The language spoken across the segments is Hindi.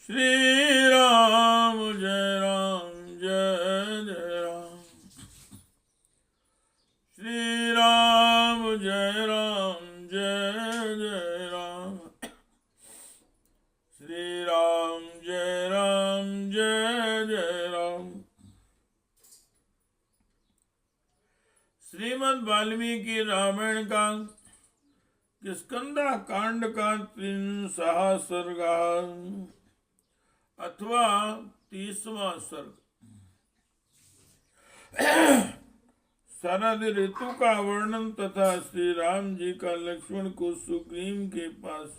श्री राम जय राम जय जय राम। श्री राम जय राम जय जय राम। श्री राम जय राम जय जय राम। श्रीमद् वाल्मीकि रामायण का किष्किंधा कांड का 3 सर्ग अथवा 30वां सर्ग। शरद ऋतु का वर्णन तथा श्री राम जी का लक्ष्मण को सुग्रीव के पास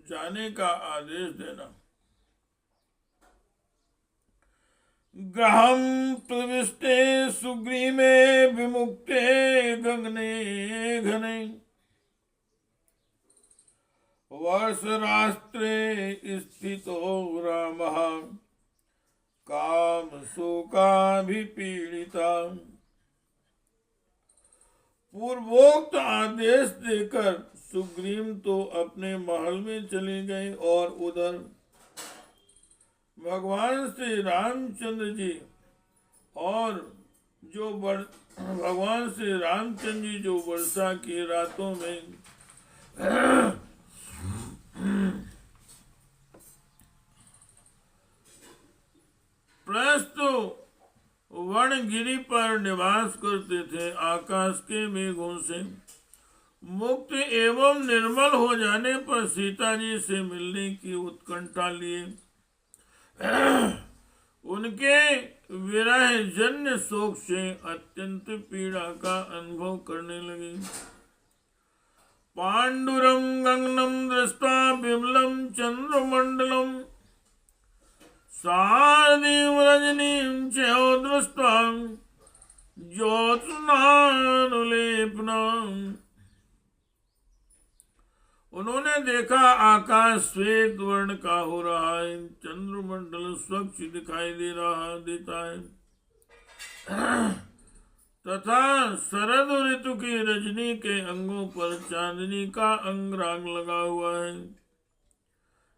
जाने का आदेश देना। ग्रहं प्रविष्टे सुग्रीवे विमुक्ते गगने घने वर्षराष्ट्रे स्थितो रामः काम शोकाभिपीडिता। पूर्वोक्त आदेश देकर सुग्रीव तो अपने महल में चले गए और उधर भगवान श्री रामचंद्र जी भगवान श्री रामचंद्र जी जो वर्षा की रातों में प्रस्थ वनगिरी पर निवास करते थे। आकाश के मेघों से मुक्त एवं निर्मल हो जाने पर सीता जी से मिलने की उत्कंठा लिए उनके विरह जन्य शोक से अत्यंत पीड़ा का अनुभव करने लगे। पांडुरं गगनं दृष्ट्वा विमलं चंद्रमंडलं शारदीं रजनीं च दृष्ट्वा ज्योत्स्नानुलेपनम्। उन्होंने देखा आकाश श्वेत वर्ण का हो रहा है, चंद्रमंडल स्वच्छ दिखाई देता है तथा शरद ऋतु की रजनी के अंगों पर चांदनी का अंगराग लगा हुआ है।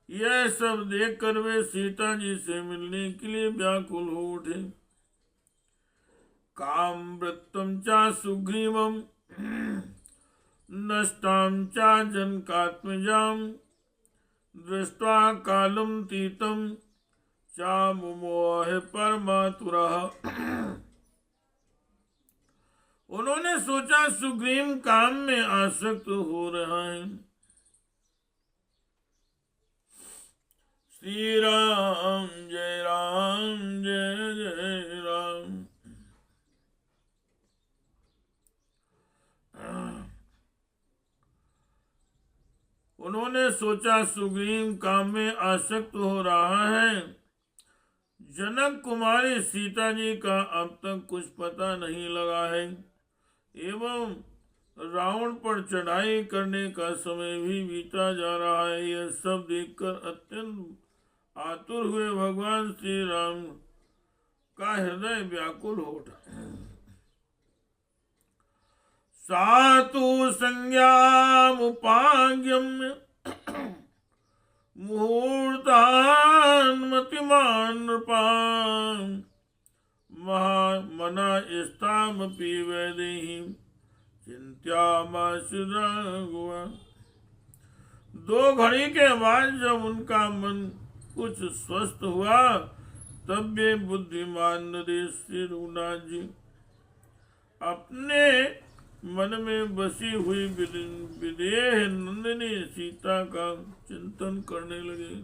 यह सब देखकर वे सीता जी से मिलने के लिए व्याकुल हो उठे। काम वृत्तम चा सुग्रीवम नष्टाम चा जनकात्मजाम दृष्ट्वा कालम तीतम चा मुमोह परमातुरः। उन्होंने सोचा सुग्रीव काम में आसक्त हो रहा है। श्री राम जय जय राम। उन्होंने सोचा सुग्रीव काम में आसक्त हो रहा है। जनक कुमारी सीता जी का अब तक कुछ पता नहीं लगा है एवं रावण पर चढ़ाई करने का समय भी बीता जा रहा है। यह सब देखकर अत्यंत आतुर हुए भगवान श्री राम का हृदय व्याकुल हो उठा। सातु संज्ञामुपागम्य मुहूर्तान् मतिमान् नृपान् महामना स्तामपि वैदेहीं चिंत्यामाशु राघवा। 2 घड़ी के बाद जब उनका मन कुछ स्वस्थ हुआ तब वे बुद्धिमान नरेश श्री रघुनाथ जी अपने मन में बसी हुई विदेह नंदिनी सीता का चिंतन करने लगे।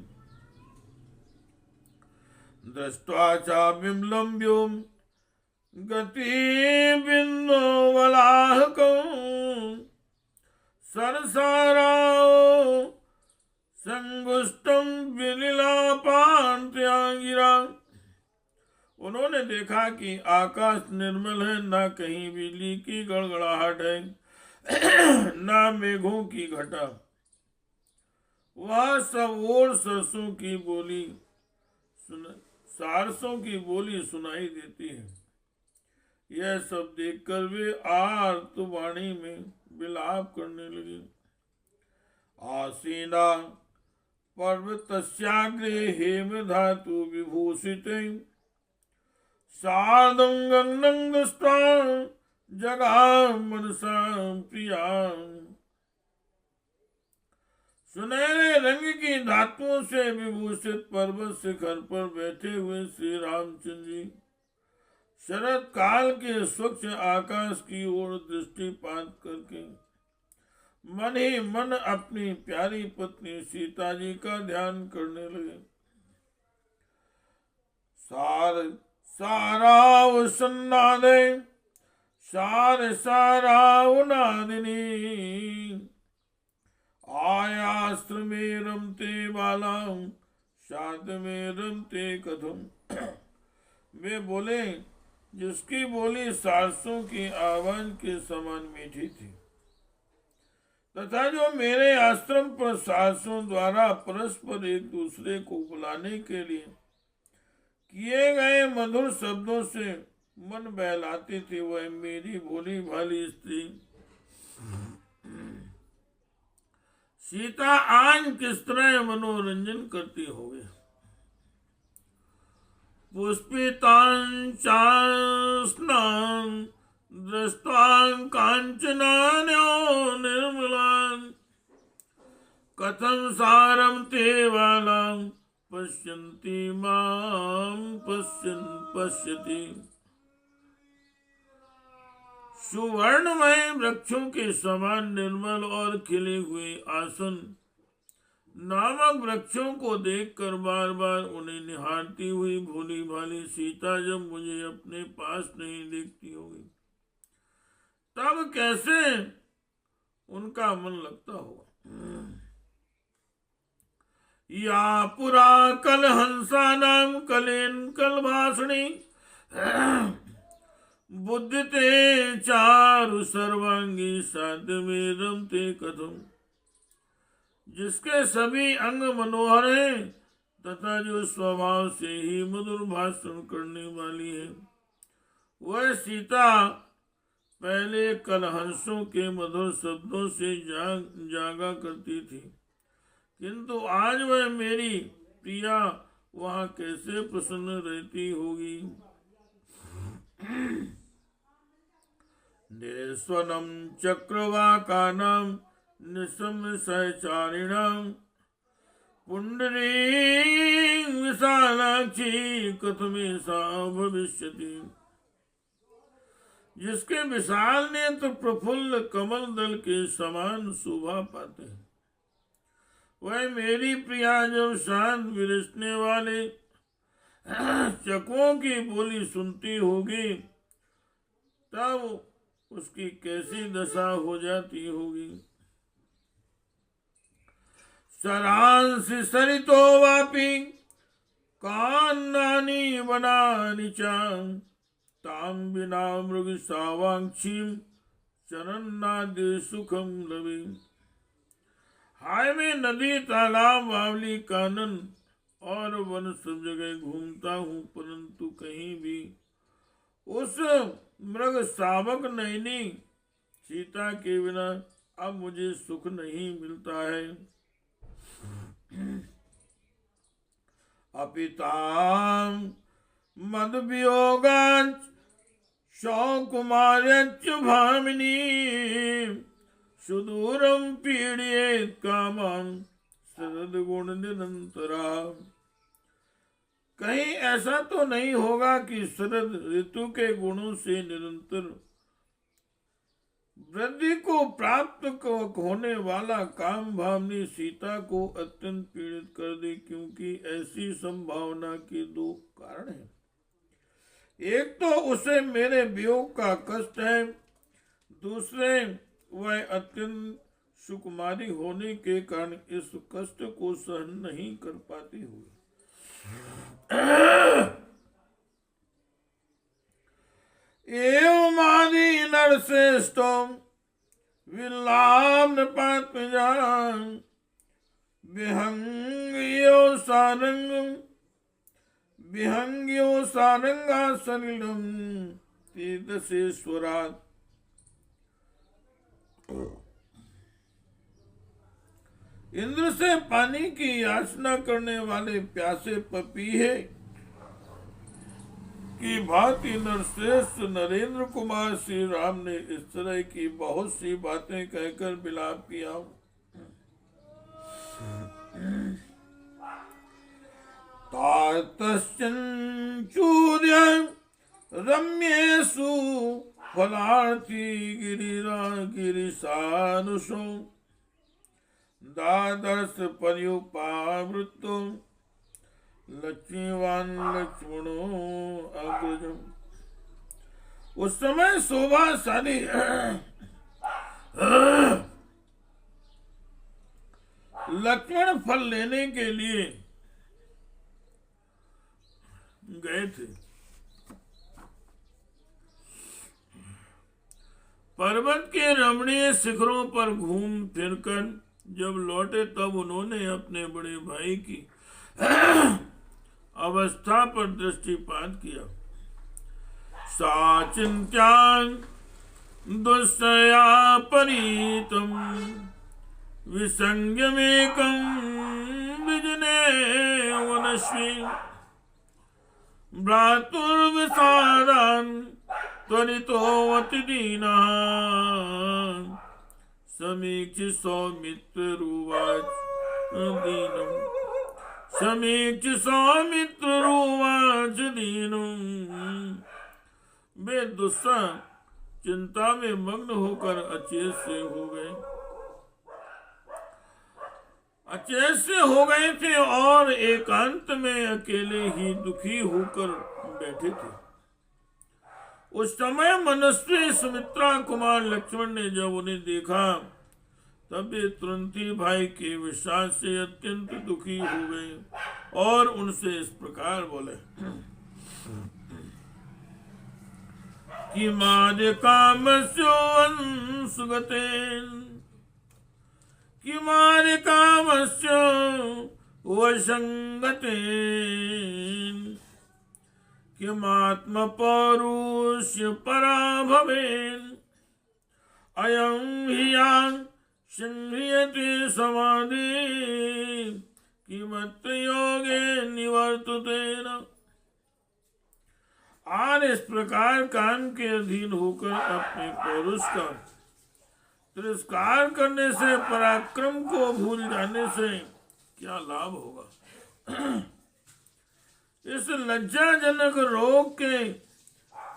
दृष्ट्वा च विमलं व्योम गति बिंदु वलाहकं सरसाराओ संगुष्टम विनिलापान्त्यागिरा। उन्होंने देखा कि आकाश निर्मल है, ना कहीं बिजली की गड़गड़ाहट है, ना मेघों की घटा। वह सब और सरसों की बोली सुनाई देती है। यह सब देखकर वे आर्त वाणी में विलाप करने लगे। आसीना पर्वतस्याग्रे हेम धातु विभूषिते सार्धं गगनं दृष्ट्वा जगाम मनसा प्रिया। सुनहरे रंग की धातुओं से विभूषित पर्वत शिखर पर बैठे हुए श्री रामचंद्र जी शरद काल के स्वच्छ आकाश की ओर दृष्टिपात करके मन ही मन अपनी प्यारी पत्नी सीता जी का ध्यान करने लगे। सारावसन्नादे सारावनादिनी आयास्त्र में रमते बाला शाद में रमते कथम। वे बोले जिसकी बोली सारसों की आवाज के समान मीठी थी तथा जो मेरे आश्रम पर सारसों द्वारा परस्पर एक दूसरे को बुलाने के लिए किए गए मधुर शब्दों से मन बहलाती थी, वह मेरी भोली भाली स्त्री सीता आज किस तरह मनोरंजन करती होगी। पुष्पितांचास्नां दृष्ट्वा कांचनान्यो निर्मलान् कथं सारं ते बालां पश्यन्ति मां पश्यति। सुवर्णमय वृक्षों के समान निर्मल और खिले हुए आसन नामक वृक्षों को देखकर बार बार उन्हें निहारती हुई भोली भाली सीता जब मुझे अपने पास नहीं देखती होगी तब कैसे उनका मन लगता होगा। या पुरा कल हंसा नाम कलेन कल भाषणी बुद्धते चारु सर्वांगी साध में रमते कथम। जिसके सभी अंग मनोहर हैं तथा जो स्वभाव से ही मधुर भाषण करने वाली है वह सीता पहले कलहंसों के मधुर शब्दों से जागा करती थी, किंतु आज वह मेरी प्रिया वहां कैसे प्रसन्न रहती होगी। निस्वनम चक्रवाकानां निशम सहचारिणां पुंडरी विशालाक्षी कथमेशा भविष्यति। जिसके विशाल नेत्र प्रफुल्ल कमल दल के समान शोभा पाते हैं वह मेरी प्रिया जब शांत विरसने वाले चकों की बोली सुनती होगी तब उसकी कैसी दशा हो जाती होगी। सरांसि सरितो वापि कान्नानि वनानि च ताम बिना मृग सावांक्षीम चरन्नादि सुखम लवे। हाय मैं नदी तालाब बावली कानन और वन सब जगह घूमता हूँ परंतु कहीं भी उस मृग शावक नयनी सीता के बिना अब मुझे सुख नहीं मिलता है। अपिताम मद वियोगांच शौकुमार्यच भामिनी सुदूरम पीड़ियेत कामं शरद गुण निरंतरा। कहीं ऐसा तो नहीं होगा कि शरद ऋतु के गुणों से निरंतर वृद्धि को प्राप्त होने वाला काम भावनी सीता को अत्यंत पीड़ित कर दे, क्योंकि ऐसी संभावना के दो कारण हैं। एक तो उसे मेरे वियोग का कष्ट है, दूसरे वह अत्यंत सुकुमारी होने के कारण इस कष्ट को सहन नहीं कर पाती हुई एवं आदि नरश्रेष्ठो विलाम नृपात्मजान विहंग्यो सारंगा सलिलम तीर्थेश्वरात्। इंद्र से पानी की याचना करने वाले प्यासे पपीहे की भांति नरश्रेष्ठ नरेंद्र कुमार श्री राम ने इस तरह की बहुत सी बातें कहकर विलाप किया। तातश्चूर्य रम्येषु फलार्थी गिरिशानुषो दादर्श पर्युपावृत्तो लक्ष्मीवान लक्ष्मणो अग्रजम। उस समय शोभाशाली लक्ष्मण फल लेने के लिए गए थे। पर्वत के रमणीय शिखरों पर घूम फिरकर जब लौटे तब उन्होंने अपने बड़े भाई की अवस्था पर दृष्टिपात किया। साचिन्त्यान् दुष्टया परीतम विसंज्ञमेकं विजने वनश्वी भ्रातुर्विषादान् त्वरितोऽतिदीनः समीक्ष्य सौमित्रुवाच दीनम् समीक्ष्य सौमित्रुवाच दीनम्। वे दुस्सा चिंता में मग्न होकर अचेत से हो गए थे और एकांत में अकेले ही दुखी होकर बैठे थे। उस समय मनस्वी सुमित्रा कुमार लक्ष्मण ने जब उन्हें देखा तब वे तुरंत ही भाई के विषाद से अत्यंत दुखी हो गए और उनसे इस प्रकार बोले कि मारे कामस्य वसंगते किमात्म पौरुष्य परा भवेन् अयं हियान् संह्रियते समाधि किमत्र योगे निवर्ततेन। और इस प्रकार काम के अधीन होकर अपने पौरुष का तिरस्कार करने से पराक्रम को भूल जाने से क्या लाभ होगा। इस लज्जाजनक रोग के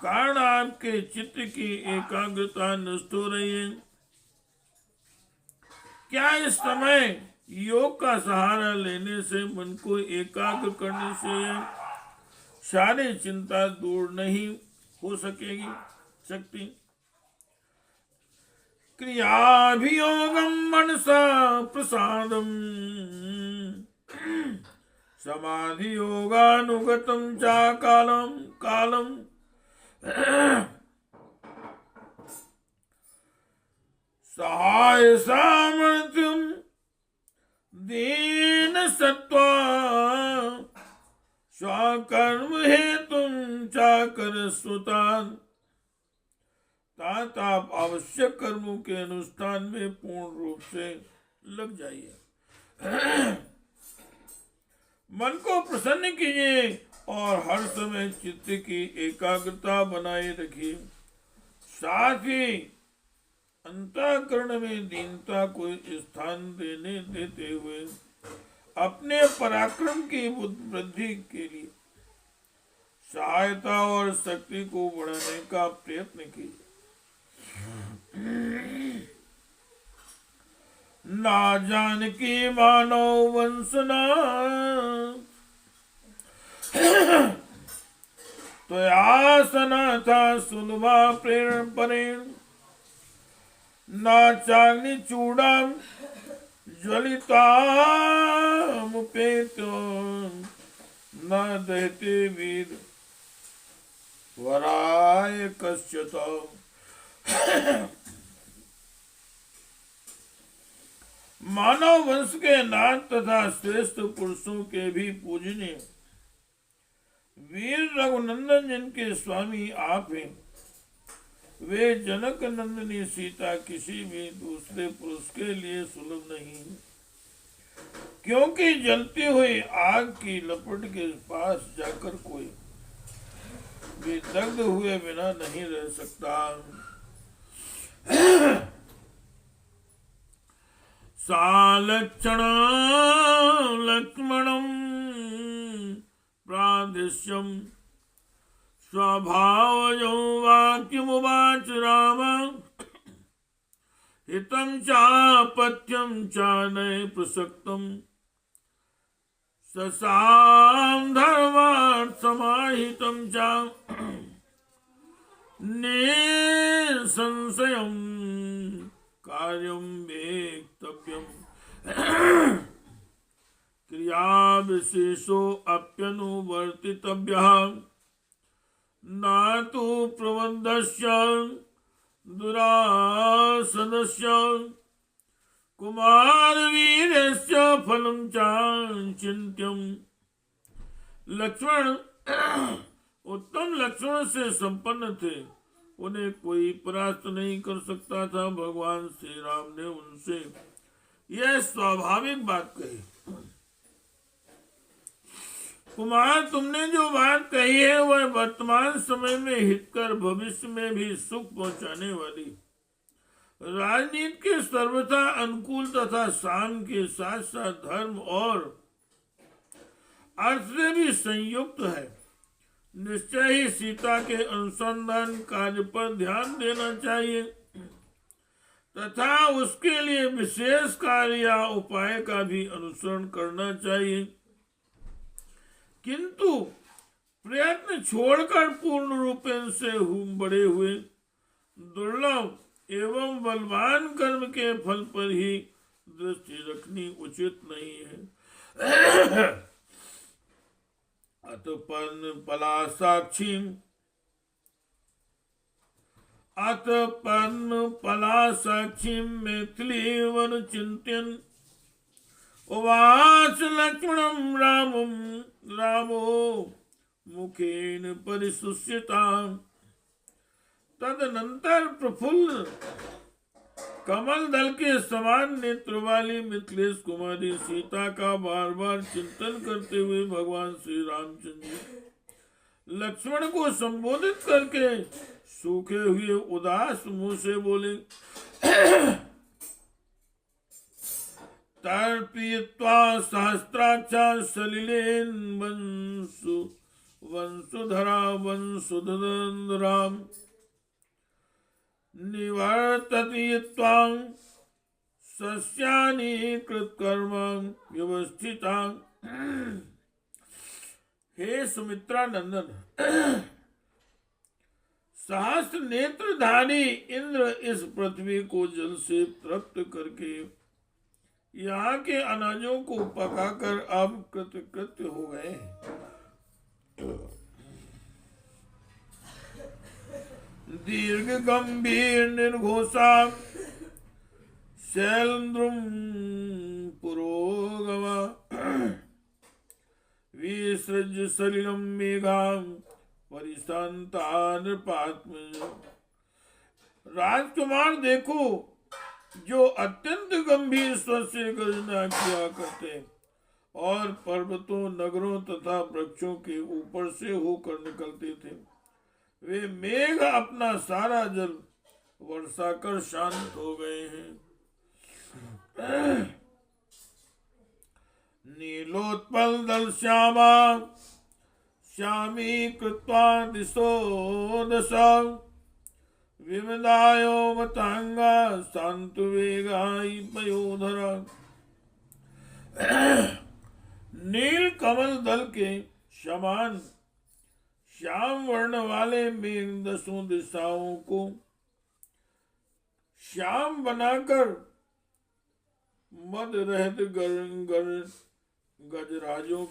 कारण आपके चित्त की एकाग्रता नष्ट हो रही है। क्या इस समय योग का सहारा लेने से मन को एकाग्र करने से सारी चिंता दूर नहीं हो सकती। क्रियाभियोगम मनसा प्रसादम समाधि योगानुगतम चा कालम सहाय सामर्थ्यम दीन सत्वा स्वकर्म हेतुम चाकर सुतान। तात आप आवश्यक कर्मों के अनुष्ठान में पूर्ण रूप से लग जाइए। मन को प्रसन्न कीजिए और हर समय चित्त की एकाग्रता बनाए रखिए। साथ ही अंतःकरण में दीनता को स्थान देते हुए अपने पराक्रम की वृद्धि के लिए सहायता और शक्ति को बढ़ाने का प्रयत्न कीजिए। ना जानकी मानव वंशना तो आसना था सुलभा प्रेरण परेण ना चाग्नि चूड़ाम ज्वलितामुपेतो न दहते वीर वराय कश्चित्। मानव वंश के नाथ तथा श्रेष्ठ पुरुषों के भी पूजनीय वीर रघुनंदन जिनके स्वामी आप हैं, वे जनक नंदिनी सीता किसी भी दूसरे पुरुष के लिए सुलभ नहीं। क्योंकि जलती हुई आग की लपट के पास जाकर कोई भी दग्ध हुए बिना नहीं रह सकता। सालक्षण लक्ष्मणं प्रादेश्यम स्वभावजो वाक्यमुवाच राम हितं चापत्यं च नये प्रसक्तं ससां धर्मात् समाहितं च निसंशयं कार्यं वेक्तव्यम् क्रिया विशेषो अप्यनुवर्तितव्यः न तु प्रबन्धस्य दुरासदस्य कुमारवीर्यस्य फलं च चिन्त्यम्। लक्ष्मण उत्तम लक्षण से संपन्न थे, उन्हें कोई परास्त नहीं कर सकता था। भगवान श्री राम ने उनसे यह स्वाभाविक बात कही। कुमार, तुमने जो बात कही है वह वर्तमान समय में हितकर भविष्य में भी सुख पहुंचाने वाली, राजनीति के सर्वथा अनुकूल तथा साम के साथ साथ धर्म और अर्थ से भी संयुक्त है। निश्चय ही सीता के अनुसंधान कार्य पर ध्यान देना चाहिए तथा उसके लिए विशेष कार्य या उपाय का भी अनुसरण करना चाहिए, किंतु प्रयत्न छोड़कर पूर्ण रूपेण से बड़े हुए दुर्लभ एवं बलवान कर्म के फल पर ही दृष्टि रखनी उचित नहीं है। अतपन पला साक्षी मैथिली वन चिंतन उवाच लक्ष्मणं रामो मुखेन परिशुष्यता। तदनंतर प्रफुल्ल कमल दल के समान नेत्र वाली मिथिलेश कुमारी सीता का बार बार चिंतन करते हुए भगवान श्री रामचंद्र जी लक्ष्मण को संबोधित करके सूखे हुए उदास मुंह से बोले, तर्पयित्वा सहस्राक्षा सलिलेन वंशुधरा वंशुधराम निवर्तयित्वां सस्यानि कृतकर्म व्यवस्थिता। हे सुमित्रा नंदन, सहस्त्र नेत्रधारी इंद्र इस पृथ्वी को जल से तृप्त करके यहाँ के अनाजों को पकाकर अब कृतकृत्य हो गए। दीर्घ गंभीर निर्घोषा शैलेन्द्रुम पुरोगमा विसृज सलिलम मेघाम परिशांतान पात्म। राजकुमार देखो, जो अत्यंत गंभीर स्वर से गर्जना किया करते और पर्वतों नगरों तथा वृक्षों के ऊपर से होकर निकलते थे, वे मेघ अपना सारा जल वर्षा कर शांत हो गए हैं। नीलोत्पल दल श्यामा श्यामी कृत्वा दिशो दशा विमदायो मतांगा शांतु वेगाई पयोधरा। नील कमल दल के समान श्याम वर्ण वाले मेघ दसों दिशाओं को श्याम बनाकर मद रहत गजराजों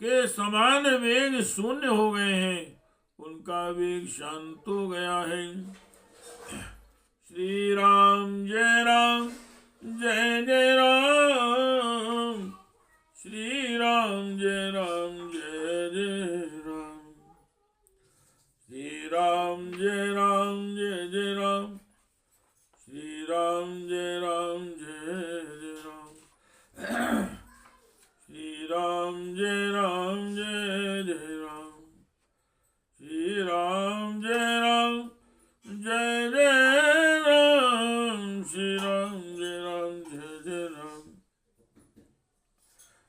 के समान वेग शून्य हो गए हैं, उनका वेग शांत हो गया है। श्री राम जय जय राम, श्री राम जय जय राम, श्री राम जय जय राम, श्री राम जय श्री राम जय जय राम, श्री राम जय जय राम, श्री राम जय जय राम।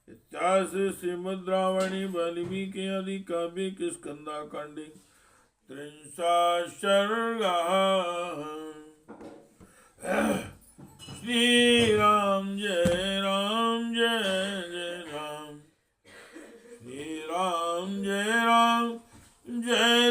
इतिहास श्रीमद् रामायणी वाल्मीकि आदि काव्य के स्कंदाकांडे त्रिंशः सर्गः। श्री राम जय जय राम, श्री राम जय